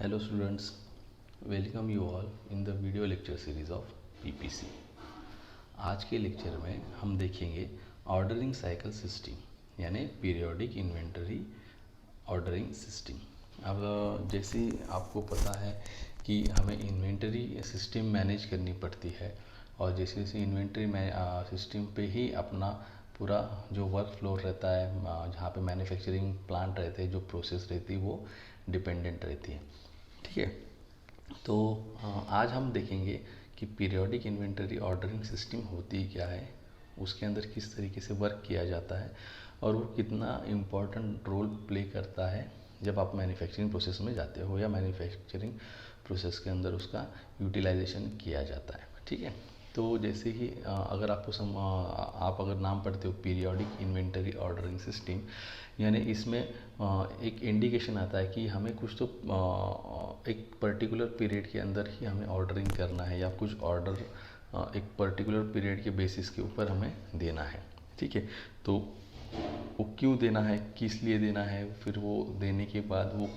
Hello students, welcome you all in the video lecture series of PPC। आज के lecture में हम देखेंगे ऑर्डरिंग साइकिल सिस्टम यानी पीरियोडिक इन्वेंटरी ऑर्डरिंग सिस्टम। अब जैसे आपको पता है कि हमें इन्वेंटरी सिस्टम मैनेज करनी पड़ती है और जैसे जैसे इन्वेंटरी सिस्टम पे ही अपना पूरा जो वर्क फ्लो रहता है, जहाँ पे मैन्युफैक्चरिंग प्लांट रहते हैं, जो प्रोसेस रहती है वो डिपेंडेंट रहती है। ठीक है, तो आज हम देखेंगे कि पीरियोडिक इन्वेंटरी ऑर्डरिंग सिस्टम होती क्या है, उसके अंदर किस तरीके से वर्क किया जाता है और वो कितना इम्पोर्टेंट रोल प्ले करता है जब आप मैन्युफैक्चरिंग प्रोसेस में जाते हो या मैन्युफैक्चरिंग प्रोसेस के अंदर उसका यूटिलाइजेशन किया जाता है। ठीक है, तो जैसे ही अगर आप अगर नाम पढ़ते हो पीरियोडिक इन्वेंटरी ऑर्डरिंग सिस्टम, यानी इसमें एक इंडिकेशन आता है कि हमें कुछ तो एक पर्टिकुलर पीरियड के अंदर ही हमें ऑर्डरिंग करना है या कुछ ऑर्डर एक पर्टिकुलर पीरियड के बेसिस के ऊपर हमें देना है। ठीक है, तो वो क्यों देना है, किस लिए देना है, फिर वो देने के बाद वो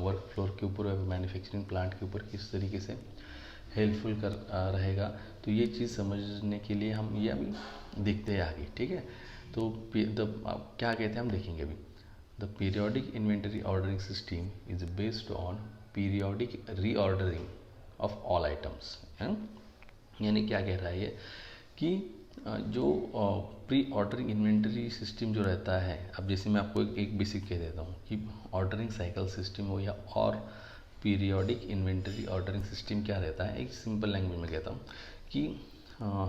वर्क फ्लोर के ऊपर मैन्युफैक्चरिंग प्लांट के ऊपर किस तरीके से हेल्पफुल कर रहेगा, तो ये चीज़ समझने के लिए हम ये अभी देखते हैं आगे। ठीक है, तो क्या कहते हैं हम देखेंगे अभी। The periodic inventory ordering system is based on periodic reordering of all items. यानी क्या कह रहा है ये कि जो प्री ऑर्डरिंग इन्वेंटरी सिस्टम जो रहता है, अब जैसे मैं आपको एक बेसिक कह देता हूँ कि ऑर्डरिंग साइकिल सिस्टम हो या और पीरियोडिक इन्वेंटरी ऑर्डरिंग सिस्टम क्या रहता है, एक सिंपल लैंग्वेज में कहता हूँ कि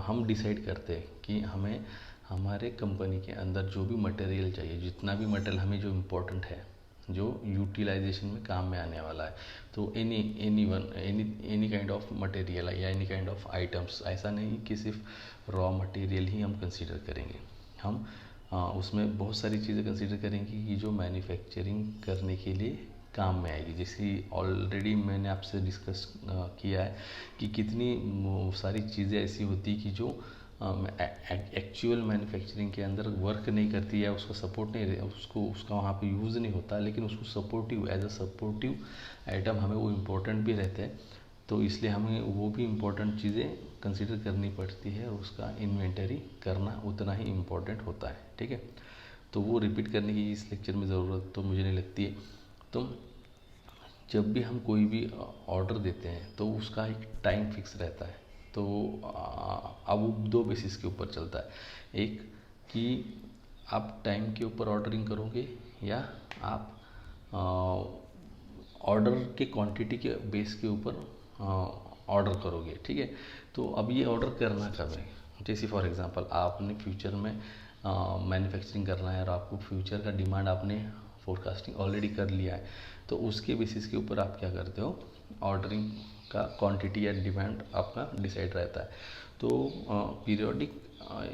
हम डिसाइड करते हैं कि हमें हमारे कंपनी के अंदर जो भी मटेरियल चाहिए, जितना भी मटेरियल हमें जो इम्पोर्टेंट है, जो यूटिलाइजेशन में काम में आने वाला है, तो एनी काइंड ऑफ मटेरियल या एनी काइंड ऑफ आइटम्स, ऐसा नहीं कि सिर्फ रॉ मटेरियल ही हम कंसीडर करेंगे। हम उसमें बहुत सारी चीज़ें कंसीडर करेंगे कि जो मैन्युफैक्चरिंग करने के लिए काम में आएगी। जैसे ऑलरेडी मैंने आपसे डिस्कस किया है कि कितनी सारी चीज़ें ऐसी होती कि जो एक्चुअल मैन्युफैक्चरिंग के अंदर वर्क नहीं करती है, उसका सपोर्ट नहीं, उसका वहाँ पे यूज़ नहीं होता, लेकिन उसको supportive as a supportive item हमें वो इम्पोर्टेंट भी रहते हैं। तो इसलिए हमें वो भी इम्पोर्टेंट चीज़ें कंसिडर करनी पड़ती है और उसका इन्वेंटरी करना उतना ही इम्पोर्टेंट होता है। ठीक है, तो वो रिपीट करने की इस लेक्चर में ज़रूरत तो मुझे नहीं लगती है। तो जब भी हम कोई भी ऑर्डर देते हैं तो उसका एक टाइम फिक्स रहता है। तो अब वो दो बेसिस के ऊपर चलता है, एक कि आप टाइम के ऊपर ऑर्डरिंग करोगे या आप ऑर्डर के क्वांटिटी के बेस के ऊपर ऑर्डर करोगे। ठीक है, तो अब ये ऑर्डर करना कब है, जैसे फॉर एग्जांपल आपने फ्यूचर में मैन्युफैक्चरिंग करना है और आपको फ्यूचर का डिमांड आपने फोरकास्टिंग ऑलरेडी कर लिया है, तो उसके बेसिस के ऊपर आप क्या करते हो, ऑर्डरिंग का क्वांटिटी या डिमांड आपका डिसाइड रहता है। तो पीरियोडिक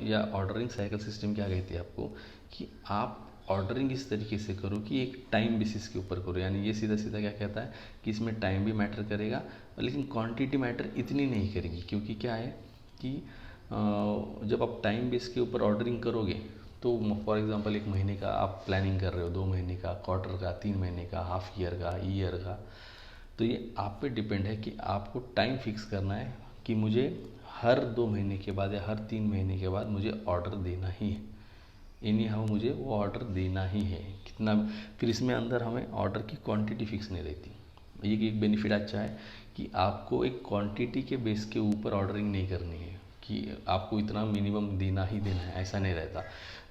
या ऑर्डरिंग साइकिल सिस्टम क्या कहती है आपको कि आप ऑर्डरिंग इस तरीके से करो कि एक टाइम बेसिस के ऊपर करो। यानी ये सीधा सीधा क्या कहता है कि इसमें टाइम भी मैटर करेगा लेकिन क्वांटिटी मैटर इतनी नहीं करेगी, क्योंकि क्या है कि जब आप टाइम बेस के ऊपर ऑर्डरिंग करोगे तो फॉर एग्जांपल 1 महीने का आप प्लानिंग कर रहे हो, 2 महीने का, क्वार्टर का, 3 महीने का, हाफ ईयर का, ईयर का, तो ये आप पे डिपेंड है कि आपको टाइम फिक्स करना है कि मुझे हर 2 महीने के बाद या हर 3 महीने के बाद मुझे ऑर्डर देना ही है। एनी हाउ मुझे वो ऑर्डर देना ही है, कितना। फिर इसमें अंदर हमें ऑर्डर की क्वांटिटी फिक्स नहीं रहती। ये एक बेनिफिट अच्छा है कि आपको एक क्वांटिटी के बेस के ऊपर ऑर्डरिंग नहीं करनी है कि आपको इतना मिनिमम देना ही देना है, ऐसा नहीं रहता।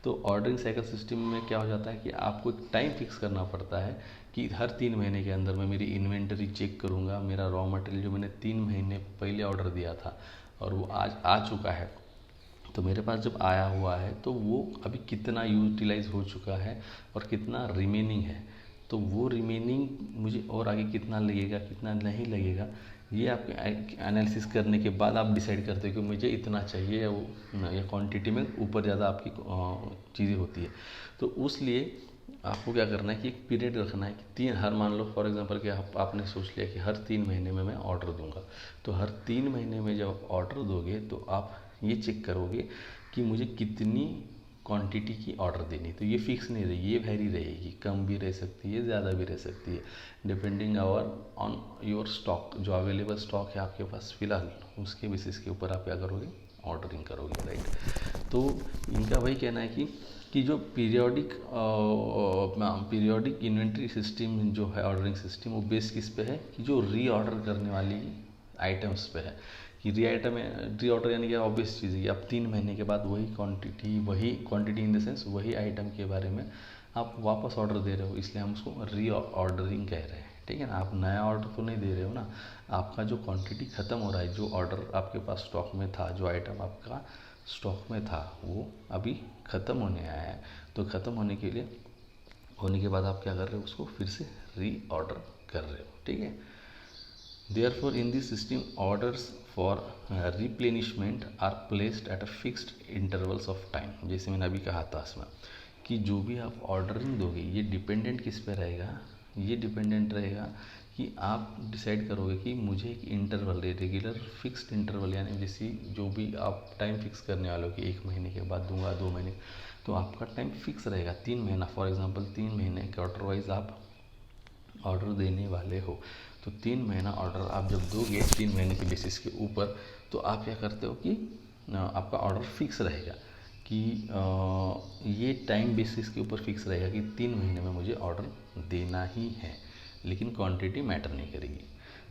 तो ऑर्डरिंग साइकिल सिस्टम में क्या हो जाता है कि आपको एक टाइम फिक्स करना पड़ता है कि हर 3 महीने के अंदर मैं मेरी इन्वेंटरी चेक करूँगा, मेरा रॉ मटेरियल जो मैंने 3 महीने पहले ऑर्डर दिया था और वो आज आ चुका है, तो मेरे पास जब आया हुआ है तो वो अभी कितना यूटिलाइज हो चुका है और कितना रिमेनिंग है, तो वो रिमेनिंग मुझे और आगे कितना लगेगा कितना नहीं लगेगा, ये आपके एनालिसिस करने के बाद आप डिसाइड करते हो कि मुझे इतना चाहिए या वो या क्वांटिटी में ऊपर ज़्यादा आपकी चीज़ें होती है। तो उस लिए आपको क्या करना है कि एक पीरियड रखना है कि हर मान लो फॉर एग्जांपल कि आपने सोच लिया कि हर 3 महीने में मैं ऑर्डर दूंगा, तो हर 3 महीने में जब आप ऑर्डर दोगे तो आप ये चेक करोगे कि मुझे कितनी क्वांटिटी की ऑर्डर देनी, तो ये फिक्स नहीं रहेगी, ये वैरी रहेगी, कम भी रह सकती है, ज़्यादा भी रह सकती है, डिपेंडिंग ऑन योर स्टॉक, जो अवेलेबल स्टॉक है आपके पास फिलहाल, उसके बेसिस के ऊपर आप क्या करोगे, ऑर्डरिंग करोगे, राइट। तो इनका वही कहना है कि जो पीरियोडिक इन्वेंट्री सिस्टम जो है, ऑर्डरिंग सिस्टम, वो बेस किस पे है, कि जो रीऑर्डर करने वाली आइटम्स पे है, कि रीऑर्डर यानी कि ऑब्वियस चीज़ है कि आप 3 महीने के बाद वही क्वांटिटी इन द सेंस वही आइटम के बारे में आप वापस ऑर्डर दे रहे हो, इसलिए हम उसको रीऑर्डरिंग कह रहे हैं, ठीक है ना। आप नया ऑर्डर तो नहीं दे रहे हो ना, आपका जो क्वांटिटी ख़त्म हो रहा है, जो ऑर्डर आपके पास स्टॉक में था, जो आइटम आपका स्टॉक में था, वो अभी ख़त्म होने आया है, तो ख़त्म होने के बाद आप क्या कर रहे हो, उसको फिर से रीऑर्डर कर रहे हो, ठीक है। Therefore, in this system, orders for replenishment are placed at a fixed intervals of time. जैसे मैंने अभी कहा था इसमें कि जो भी आप ऑर्डरिंग दोगे, ये डिपेंडेंट किस पे रहेगा, ये डिपेंडेंट रहेगा कि आप डिसाइड करोगे कि मुझे एक इंटरवल, रेगुलर फिक्स्ड इंटरवल, यानी जैसे जो भी आप टाइम फिक्स करने वाले हो कि 1 महीने के बाद दूंगा, 2 महीने, तो आपका टाइम फिक्स रहेगा, 3 महीना, फॉर एग्जांपल 3 महीने क्वार्टर वाइज आप ऑर्डर देने वाले हो, तो 3 महीना ऑर्डर आप जब दोगे 3 महीने के बेसिस के ऊपर, तो आप क्या करते हो कि आपका ऑर्डर फिक्स रहेगा कि ये टाइम बेसिस के ऊपर फिक्स रहेगा कि 3 महीने में मुझे ऑर्डर देना ही है, लेकिन क्वांटिटी मैटर नहीं करेगी।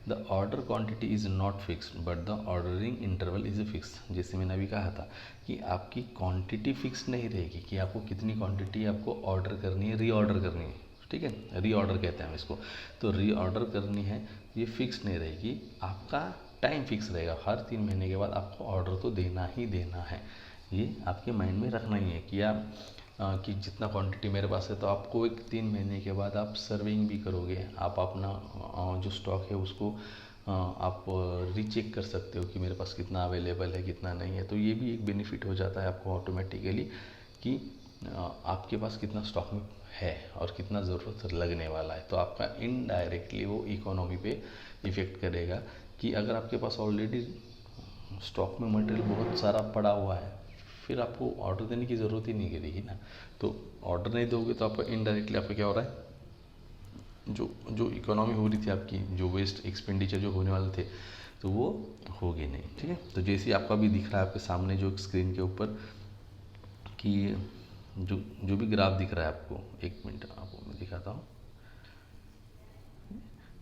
The order quantity is not fixed but the ordering interval is fix. जैसे मैंने अभी कहा था कि आपकी क्वांटिटी फिक्स नहीं रहेगी कि आपको कितनी क्वांटिटी आपको ऑर्डर करनी है, रीऑर्डर करनी है, ठीक है, रीऑर्डर कहते हैं हम इसको, तो रीऑर्डर करनी है, ये फिक्स नहीं रहेगी, आपका टाइम फिक्स रहेगा, हर 3 महीने के बाद आपको ऑर्डर तो देना ही देना है, ये आपके माइंड में रखना ही है कि आप कि जितना क्वांटिटी मेरे पास है, तो आपको एक 3 महीने के बाद आप सर्विंग भी करोगे, आप अपना जो स्टॉक है उसको आप रीचेक कर सकते हो कि मेरे पास कितना अवेलेबल है, कितना नहीं है, तो ये भी एक बेनिफिट हो जाता है आपको ऑटोमेटिकली कि आपके पास कितना स्टॉक में है और कितना ज़रूरत लगने वाला है, तो आपका इनडायरेक्टली वो इकोनॉमी पे इफ़ेक्ट करेगा कि अगर आपके पास ऑलरेडी स्टॉक में मटेरियल बहुत सारा पड़ा हुआ है, फिर आपको ऑर्डर देने की ज़रूरत ही नहीं करेगी ना, तो ऑर्डर नहीं दोगे तो आपका इनडायरेक्टली आपका क्या हो रहा है, जो इकोनॉमी हो रही थी आपकी, जो वेस्ट एक्सपेंडिचर जो होने वाले थे, तो वो होगी नहीं, ठीक है। तो जैसे आपका भी दिख रहा है आपके सामने जो स्क्रीन के ऊपर कि जो भी ग्राफ दिख रहा है आपको, एक मिनट आपको मैं दिखाता हूँ,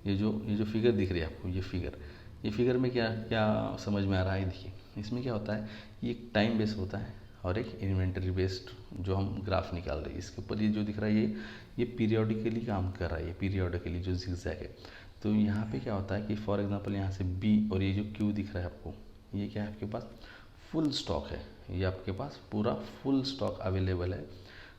ये जो फिगर दिख रही है आपको, ये फिगर में क्या क्या समझ में आ रहा है, देखिए इसमें क्या होता है, ये एक टाइम बेस होता है और एक इन्वेंटरी बेस्ड जो हम ग्राफ निकाल रहे हैं, इसके ऊपर ये जो दिख रहा है ये पीरियोडिकली काम कर रहा है, ये पीरियोडिकली जो जिगजैग है, तो यहाँ पे क्या होता है कि फॉर एग्जांपल यहाँ से बी और ये जो क्यू दिख रहा है आपको, ये क्या है, आपके पास फुल स्टॉक है, ये आपके पास पूरा फुल स्टॉक अवेलेबल है,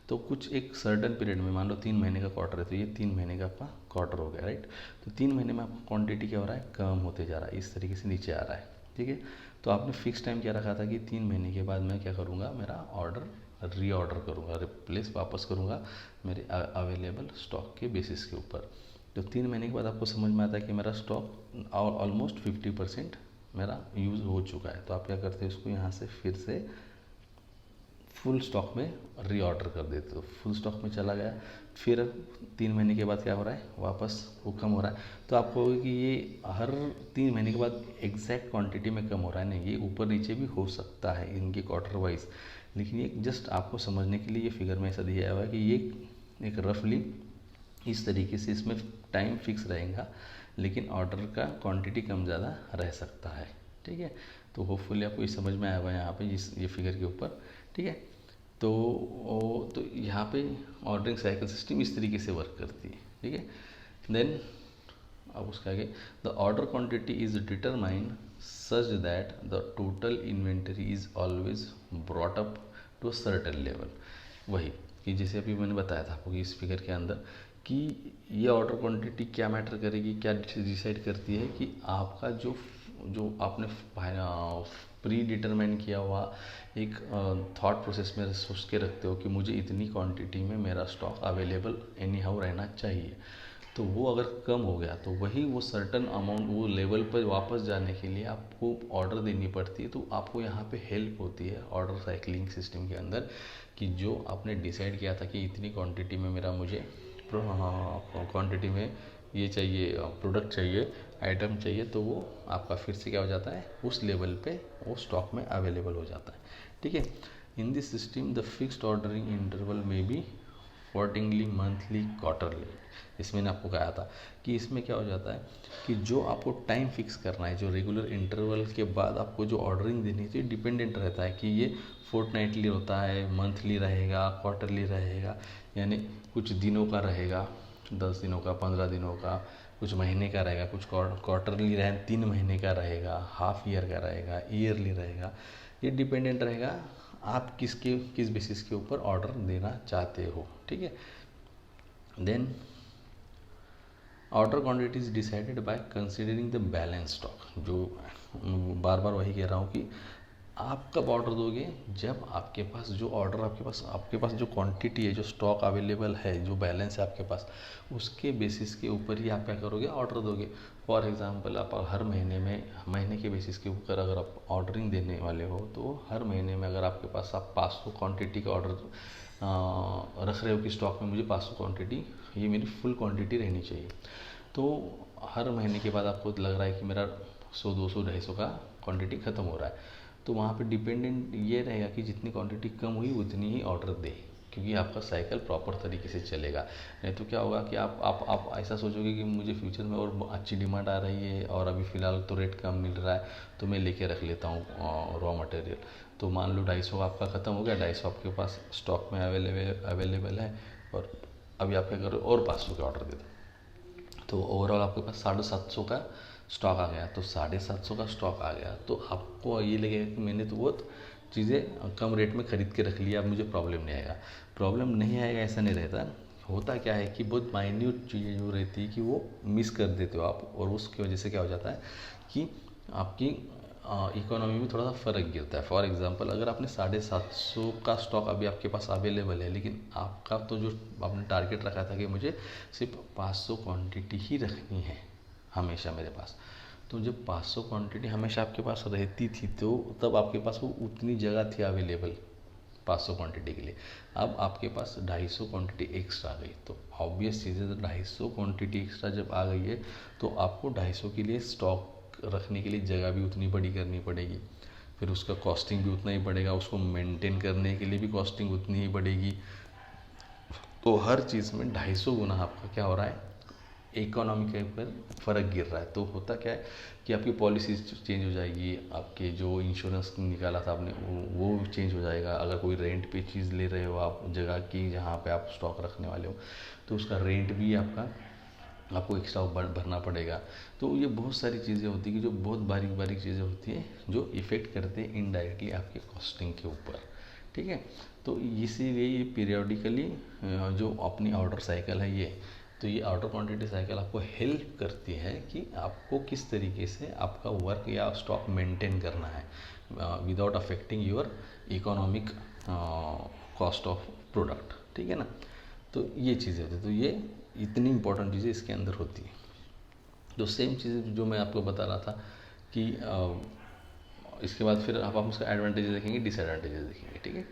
तो कुछ एक सर्टन पीरियड में, मान लो 3 महीने का क्वार्टर है, तो ये 3 महीने का आपका क्वार्टर हो गया, राइट, तो 3 महीने में आपका क्वांटिटी क्या हो रहा है, कम होते जा रहा है, इस तरीके से नीचे आ रहा है, ठीक है। तो आपने फिक्स टाइम क्या रखा था कि 3 महीने के बाद मैं क्या करूँगा, मेरा ऑर्डर रीऑर्डर करूँगा, रिप्लेस वापस करूँगा मेरे अवेलेबल स्टॉक के बेसिस के ऊपर। तो 3 महीने के बाद आपको समझ में आता है कि मेरा स्टॉक ऑलमोस्ट 50% मेरा यूज़ हो चुका है, तो आप क्या करते हैं, उसको यहाँ से फिर से फुल स्टॉक में रीऑर्डर कर देते हो, फुल स्टॉक में चला गया, फिर 3 महीने के बाद क्या हो रहा है, वापस वो कम हो रहा है, तो आप कहोगे कि ये हर 3 महीने के बाद एग्जैक्ट क्वांटिटी में कम हो रहा है, नहीं, ये ऊपर नीचे भी हो सकता है इनके क्वार्टर वाइज, लेकिन ये जस्ट आपको समझने के लिए ये फिगर में ऐसा दिया हुआ है कि ये एक रफली इस तरीके से इसमें टाइम फिक्स रहेगा, लेकिन ऑर्डर का क्वांटिटी कम ज़्यादा रह सकता है, ठीक है। तो होपफुली आपको ये समझ में आया हुआ है यहाँ पे ये फिगर के ऊपर, ठीक है। तो यहाँ पे ऑर्डरिंग साइकिल सिस्टम इस तरीके से वर्क करती है, ठीक है। देन अब उसके आगे, the order quantity is determined such that the total inventory is always brought up to a certain level. वही कि जैसे अभी मैंने बताया था आपको कि इस फिगर के अंदर कि ये ऑर्डर क्वांटिटी क्या मैटर करेगी, क्या डिसाइड करती है कि आपका जो आपने प्री डिटरमाइन किया हुआ एक थॉट प्रोसेस में सोच के रखते हो कि मुझे इतनी क्वांटिटी में मेरा स्टॉक अवेलेबल एनी हाउ रहना चाहिए, तो वो अगर कम हो गया तो वही वो सर्टन अमाउंट वो लेवल पर वापस जाने के लिए आपको ऑर्डर देनी पड़ती है। तो आपको यहाँ पे हेल्प होती है ऑर्डर साइक्लिंग सिस्टम के अंदर कि जो आपने डिसाइड किया था कि इतनी क्वांटिटी में मेरा मुझे क्वांटिटी में ये चाहिए, प्रोडक्ट चाहिए, आइटम चाहिए, तो वो आपका फिर से क्या हो जाता है, उस लेवल पे वो स्टॉक में अवेलेबल हो जाता है। ठीक है। In this system the fixed ordering interval में बी क्वार्टरली, मंथली, क्वार्टरली। इसमें आपको कहा था कि इसमें क्या हो जाता है कि जो आपको टाइम फिक्स करना है, जो रेगुलर इंटरवल के बाद आपको जो ऑर्डरिंग देनी चाहिए, डिपेंडेंट रहता है कि ये फोर्टनाइटली होता है, मंथली रहेगा, क्वार्टरली रहेगा, यानी कुछ दिनों का रहेगा, 10 दिनों का, 15 दिनों का, कुछ महीने का रहेगा, कुछ क्वार्टरली रहे 3 महीने का रहेगा, हाफ ईयर का रहेगा, ईयरली रहेगा। ये डिपेंडेंट रहेगा आप किस बेसिस के ऊपर ऑर्डर देना चाहते हो। ठीक है। Then order quantity is decided by considering the balance stock. जो बार बार वही कह रहा हूँ कि आप कब ऑर्डर दोगे, जब आपके पास जो ऑर्डर आपके पास जो क्वांटिटी है, जो स्टॉक अवेलेबल है, जो बैलेंस है आपके पास, उसके बेसिस के ऊपर ही आप क्या करोगे, ऑर्डर दोगे। फॉर एग्जांपल आप हर महीने के बेसिस के ऊपर अगर आप ऑर्डरिंग देने वाले हो, तो हर महीने में अगर आपके पास आप 500 क्वांटिटी का ऑर्डर रख रहे हो कि स्टॉक में मुझे 500 क्वांटिटी, ये मेरी फुल क्वांटिटी रहनी चाहिए, तो हर महीने के बाद आपको लग रहा है कि मेरा 100, 200, 250 का क्वांटिटी ख़त्म हो रहा है, तो वहाँ पे डिपेंडेंट ये रहेगा कि जितनी क्वांटिटी कम हुई उतनी ही ऑर्डर दे, क्योंकि आपका साइकिल प्रॉपर तरीके से चलेगा। नहीं तो क्या होगा कि आप ऐसा सोचोगे कि मुझे फ्यूचर में और अच्छी डिमांड आ रही है और अभी फ़िलहाल तो रेट कम मिल रहा है, तो मैं लेके रख लेता हूँ रॉ मटेरियल। तो मान लो 250 आपका ख़त्म हो गया, 250 आपके पास स्टॉक में अवेलेबल है, और अभी आप क्या करो और 500 के ऑर्डर दे दो, तो ओवरऑल आपके पास 750 का स्टॉक आ गया। तो 750 का स्टॉक आ गया तो आपको ये लगेगा कि मैंने तो बहुत चीज़ें कम रेट में ख़रीद के रख लिया, अब मुझे प्रॉब्लम नहीं आएगा। प्रॉब्लम नहीं आएगा ऐसा नहीं रहता। होता क्या है कि बहुत माइन्यूट चीज़ें जो रहती है कि वो मिस कर देते हो आप, और उसकी वजह से क्या हो जाता है कि आपकी इकोनॉमी में थोड़ा सा फ़र्क गिरता है। फॉर एग्जांपल अगर आपने 750 का स्टॉक अभी आपके पास अवेलेबल है, लेकिन आपका तो जो आपने टारगेट रखा था कि मुझे सिर्फ 500 क्वांटिटी ही रखनी है हमेशा मेरे पास, तो जब 500 क्वांटिटी हमेशा आपके पास रहती थी तो तब आपके पास वो उतनी जगह थी अवेलेबल 500 क्वांटिटी के लिए। अब आपके पास 250 क्वांटिटी एक्स्ट्रा आ गई, तो ऑब्वियस चीज़ है, 250 क्वांटिटी एक्स्ट्रा जब आ गई है तो आपको 250 के लिए स्टॉक रखने के लिए जगह भी उतनी बड़ी करनी पड़ेगी, फिर उसका कॉस्टिंग भी उतना ही पड़ेगा, उसको मेंटेन करने के लिए भी कॉस्टिंग उतनी ही पड़ेगी। तो हर चीज़ में 250 गुना आपका क्या हो रहा है, इकोनॉमी के ऊपर फ़र्क गिर रहा है। तो होता क्या है कि आपकी पॉलिसीज चेंज हो जाएगी, आपके जो इंश्योरेंस निकाला था आपने वो चेंज हो जाएगा। अगर कोई रेंट पे चीज़ ले रहे हो आप जगह की जहाँ पे आप स्टॉक रखने वाले हो, तो उसका रेंट भी आपको एक्स्ट्रा भरना पड़ेगा। तो ये बहुत सारी चीज़ें होती हैं कि जो बहुत बारीक बारीक चीज़ें होती हैं जो इफ़ेक्ट करते हैं इनडायरेक्टली आपके कॉस्टिंग के ऊपर। ठीक है। तो इसीलिए ये पीरियोडिकली जो अपनी ऑर्डर साइकिल है तो ये ऑर्डर क्वांटिटी साइकिल आपको हेल्प करती है कि आपको किस तरीके से आपका वर्क या स्टॉक मेंटेन करना है without affecting your economic cost of product. ठीक है ना। तो ये चीज़ें होती है, तो ये इतनी इंपॉर्टेंट चीज़ें इसके अंदर होती है। तो सेम चीज़ें जो मैं आपको बता रहा था कि इसके बाद फिर आप उसका एडवांटेजेस देखेंगे, डिसएडवांटेजेस देखेंगे। ठीक है।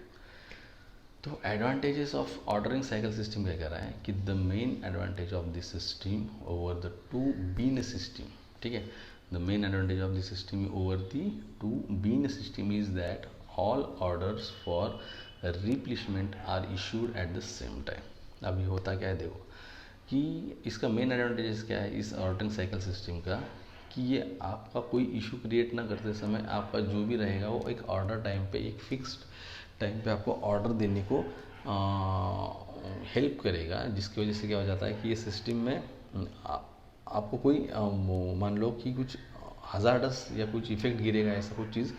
तो advantages of ordering cycle system क्या कह रहा है कि the main advantage of this system over the two bin system. ठीक है। The main advantage of this system over the two bin system is that all orders for replacement are issued at the same time. अभी होता क्या है देखो कि इसका main advantage क्या है इस ऑर्डरिंग साइकिल सिस्टम का, कि ये आपका कोई इशू क्रिएट ना करते समय आपका जो भी रहेगा वो एक ऑर्डर टाइम पे, एक फिक्स्ड टाइम पे आपको ऑर्डर देने को हेल्प करेगा, जिसकी वजह से क्या हो जाता है कि ये सिस्टम में आपको कोई मान लो कि कुछ हज़ार्डस या कुछ इफेक्ट गिरेगा, ऐसा कुछ चीज़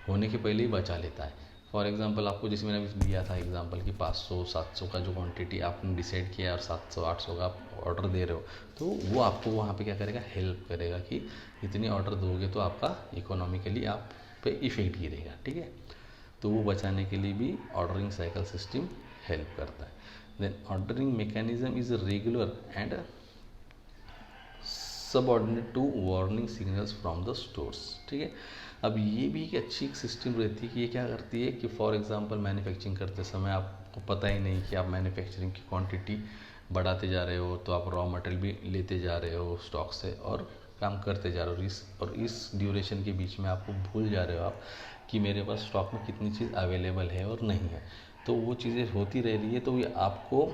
होने के पहले ही बचा लेता है। फॉर एग्जांपल आपको जैसे मैंने अभी दिया था एग्जांपल कि 500-700 का जो क्वांटिटी आपने डिसाइड किया और 700-800 का आप ऑर्डर दे रहे हो, तो वो आपको वहाँ पे क्या करेगा, हेल्प करेगा कि इतने ऑर्डर दोगे तो आपका इकोनॉमिकली आप पे इफेक्ट गिरेगा। ठीक है। तो वो बचाने के लिए भी ऑर्डरिंग साइकिल सिस्टम हेल्प करता है। Then ordering mechanism is regular and subordinate to warning signals from the stores. ठीक है, अब ये भी एक अच्छी सिस्टम रहती है कि ये क्या करती है कि फॉर एग्जांपल मैन्युफैक्चरिंग करते समय आपको पता ही नहीं कि आप मैन्युफैक्चरिंग की क्वांटिटी बढ़ाते जा रहे हो, तो आप रॉ मटेरियल भी लेते जा रहे हो स्टॉक से और काम करते जा रहे हो, और इस ड्यूरेशन के बीच में आपको भूल जा रहे हो आप कि मेरे पास स्टॉक में कितनी चीज़ अवेलेबल है और नहीं है। तो वो चीज़ें होती रह रही है, तो ये आपको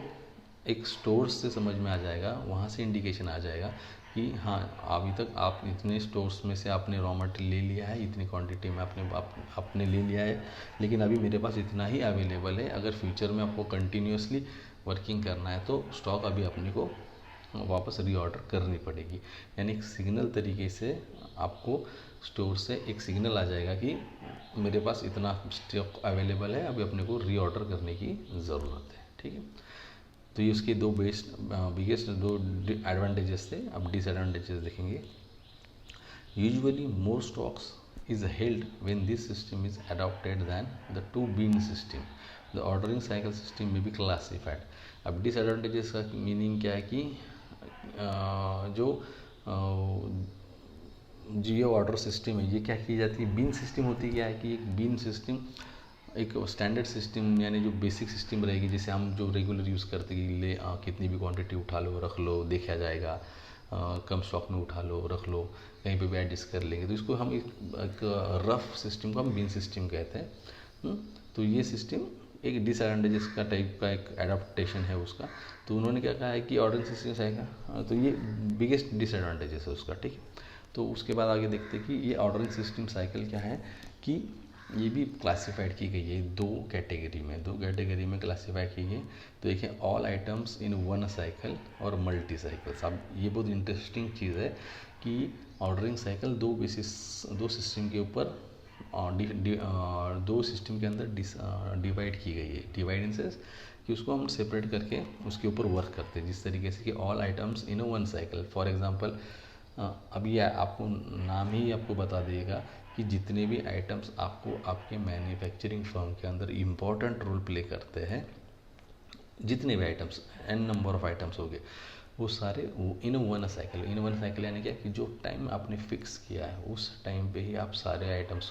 एक स्टोर्स से समझ में आ जाएगा, वहाँ से इंडिकेशन आ जाएगा कि हाँ अभी तक आप इतने स्टोर्स में से आपने रॉ मटेरियल ले लिया है, इतनी क्वांटिटी में आपने ले लिया है, लेकिन अभी मेरे पास इतना ही अवेलेबल है। अगर फ्यूचर में आपको कंटिन्यूसली वर्किंग करना है तो स्टॉक अभी अपने को वापस रीऑर्डर करनी पड़ेगी। यानी एक सिग्नल तरीके से आपको स्टोर से एक सिग्नल आ जाएगा कि मेरे पास इतना स्टॉक अवेलेबल है, अभी अपने को रीऑर्डर करने की ज़रूरत है। ठीक है, तो ये उसके दो बिगेस्ट दो एडवांटेजेस थे। अब डिसएडवांटेजेस देखेंगे। Usually more stocks is held when this system is adopted than the two bin system. The ordering cycle system may be classified. अब डिसएडवांटेजेस का मीनिंग क्या है कि जो जियो ऑर्डर सिस्टम है ये क्या की जाती है, बिन सिस्टम होती क्या है कि एक बिन सिस्टम एक स्टैंडर्ड सिस्टम यानी जो बेसिक सिस्टम रहेगी, जैसे हम जो रेगुलर यूज़ करते हैं ले कितनी भी क्वांटिटी उठा लो रख लो देखा जाएगा, कम स्टॉक में उठा लो रख लो कहीं पे भी एडजस्ट कर लेंगे, तो इसको हम एक रफ सिस्टम को हम बिन सिस्टम कहते हैं। तो ये सिस्टम एक डिसएडवांटेजेस का टाइप का एक एडाप्टेशन है उसका। तो उन्होंने क्या कहा है कि ऑर्डरिंग सिस्टम आएगा, तो ये बिगेस्ट डिसएडवांटेजेस है उसका। ठीक है, तो उसके बाद आगे देखते हैं कि ये ऑर्डरिंग सिस्टम साइकिल क्या है कि ये भी क्लासिफाइड की गई है दो कैटेगरी में क्लासिफाई की गई। तो एक है all items in one cycle और मल्टी साइकिल्स। अब ये बहुत इंटरेस्टिंग चीज़ है कि ऑर्डरिंग साइकिल दो सिस्टम के ऊपर दो सिस्टम के अंदर डिवाइड की गई है। डिवाइड इन सेंस कि उसको हम सेपरेट करके उसके ऊपर वर्क करते हैं, जिस तरीके से कि all items in one cycle. For example अभी आपको नाम ही आपको बता देगा कि जितने भी आइटम्स आपको आपके मैन्युफैक्चरिंग फर्म के अंदर इम्पॉर्टेंट रोल प्ले करते हैं, जितने भी items n number of items हो गए वो सारे इन वन साइकिल यानी क्या कि जो टाइम आपने फिक्स किया है उस टाइम पे ही आप सारे आइटम्स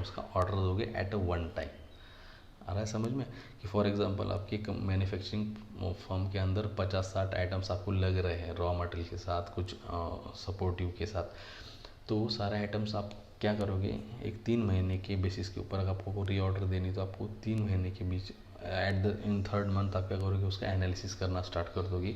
का ऑर्डर दोगे एट अ वन टाइम। आ रहा है समझ में कि फॉर एग्जांपल आपके मैन्युफैक्चरिंग फर्म के अंदर 50-60 आइटम्स आपको लग रहे हैं रॉ मटेरियल के साथ कुछ सपोर्टिव के साथ, तो वो सारे आइटम्स आप क्या करोगे एक 3 महीने के बेसिस के ऊपर अगर आपको रीऑर्डर देनी तो आपको 3 महीने के बीच इन थर्ड मंथ आप क्या करोगे उसका एनालिसिस करना स्टार्ट कर दोगे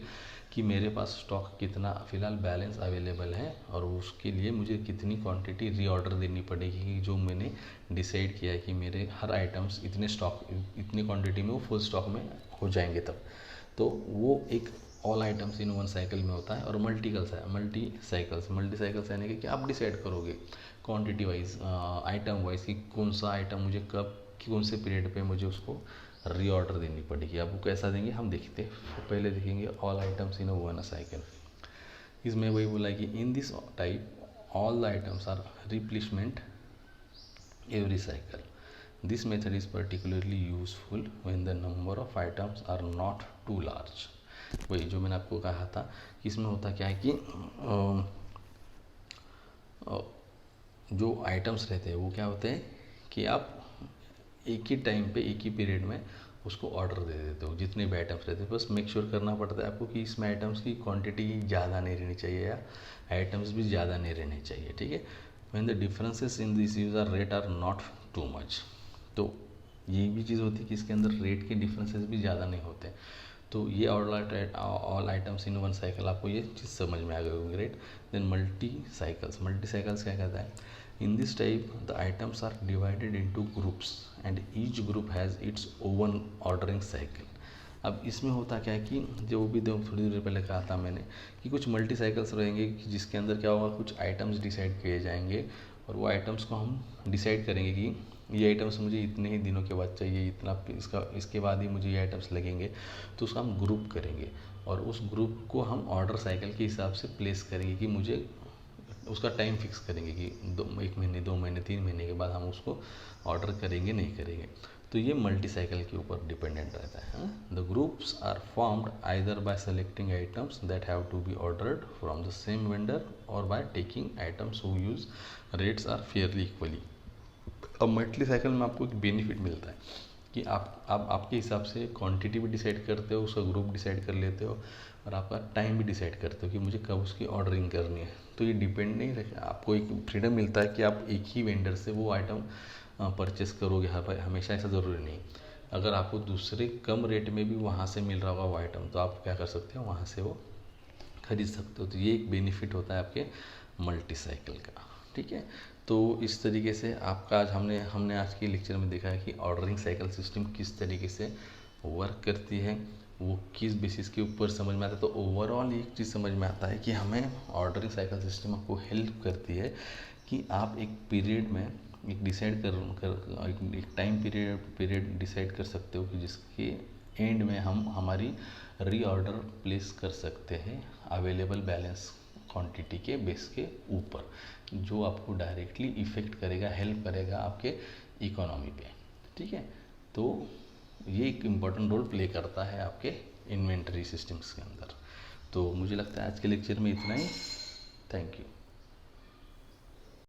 कि मेरे पास स्टॉक कितना फ़िलहाल बैलेंस अवेलेबल है और उसके लिए मुझे कितनी क्वांटिटी रीऑर्डर देनी पड़ेगी, जो मैंने डिसाइड किया है कि मेरे हर आइटम्स इतनी क्वांटिटी में वो फुल स्टॉक में हो जाएंगे तब। तो वो एक all items in one cycle में होता है। और मल्टी साइकिल्स यानी कि आप डिसाइड करोगे क्वांटिटी वाइज आइटम वाइज कि कौन सा आइटम मुझे कब कौन से पीरियड पे मुझे उसको रीऑर्डर देनी पड़ेगी। अब वो कैसा देंगे हम देखते हैं। पहले देखेंगे all items in one cycle. इसमें वही बोला कि in this type all the items are replacement every cycle. This method is particularly useful when the number of items are not too large. वही जो मैंने आपको कहा था कि इसमें होता क्या है कि जो आइटम्स रहते हैं वो क्या होते हैं कि आप एक ही टाइम पे एक ही पीरियड में उसको ऑर्डर दे देते हो जितने भी आइटम्स रहते हैं। बस मेक श्योर करना पड़ता है आपको कि इसमें आइटम्स की क्वांटिटी ज़्यादा नहीं रहनी चाहिए या आइटम्स भी ज़्यादा नहीं रहने चाहिए। ठीक है, when the differences in this user rate are not too much. तो ये भी चीज़ होती है कि इसके अंदर रेट के डिफरेंसेस भी ज़्यादा नहीं होते। तो ये all items in one cycle आपको ये चीज़ समझ में आ गई होगी, राइट। देन मल्टी साइकिल्स क्या कहता है, in this type the items are divided into groups and each group has its own ordering cycle. अब इसमें होता क्या है कि जो भी थोड़ी देर पहले कहा था मैंने कि कुछ मल्टी साइकिल्स रहेंगे जिसके अंदर क्या होगा कुछ आइटम्स डिसाइड किए जाएंगे और वो आइटम्स को हम डिसाइड करेंगे कि ये आइटम्स मुझे इतने ही दिनों के बाद चाहिए, इसके बाद ही मुझे ये आइटम्स लगेंगे। तो उसका हम ग्रुप करेंगे और उस ग्रुप को हम ऑर्डर साइकिल के हिसाब से प्लेस करेंगे कि मुझे उसका टाइम फिक्स करेंगे कि 1 महीने 2 महीने 3 महीने के बाद हम उसको ऑर्डर करेंगे नहीं करेंगे। तो ये मल्टी साइकिल के ऊपर डिपेंडेंट रहता है। The groups are formed either by selecting items that have to be ordered from the same vendor और by taking items who use rates are fairly equally. अब मल्टी साइकिल में आपको एक benefit मिलता है कि आप आपके हिसाब से क्वांटिटी भी डिसाइड करते हो, उसका ग्रुप डिसाइड कर लेते हो और आपका टाइम भी डिसाइड करते हो कि मुझे कब उसकी ऑर्डरिंग करनी है। तो ये डिपेंड नहीं रखे, आपको एक फ्रीडम मिलता है कि आप एक ही वेंडर से वो आइटम परचेस करोगे। हमेशा ऐसा ज़रूरी नहीं। अगर आपको दूसरे कम रेट में भी वहाँ से मिल रहा होगा वो आइटम, तो आप क्या कर सकते हो, वहाँ से वो खरीद सकते हो। तो ये एक बेनिफिट होता है आपके मल्टी साइकिल का। ठीक है, तो इस तरीके से आपका आज हमने आज के लेक्चर में देखा है कि ऑर्डरिंग साइकिल सिस्टम किस तरीके से वर्क करती है, वो किस बेसिस के ऊपर समझ में आता है। तो ओवरऑल एक चीज़ समझ में आता है कि हमें ऑर्डरिंग साइकिल सिस्टम आपको हेल्प करती है कि आप एक पीरियड में एक डिसाइड एक टाइम पीरियड डिसाइड कर सकते हो कि जिसके एंड में हम हमारी रीऑर्डर प्लेस कर सकते हैं अवेलेबल बैलेंस क्वांटिटी के बेस के ऊपर, जो आपको डायरेक्टली इफ़ेक्ट करेगा, हेल्प करेगा आपके इकोनॉमी पे। ठीक है, तो ये एक इम्पॉर्टेंट रोल प्ले करता है आपके इन्वेंटरी सिस्टम्स के अंदर। तो मुझे लगता है आज के लेक्चर में इतना ही। Thank you.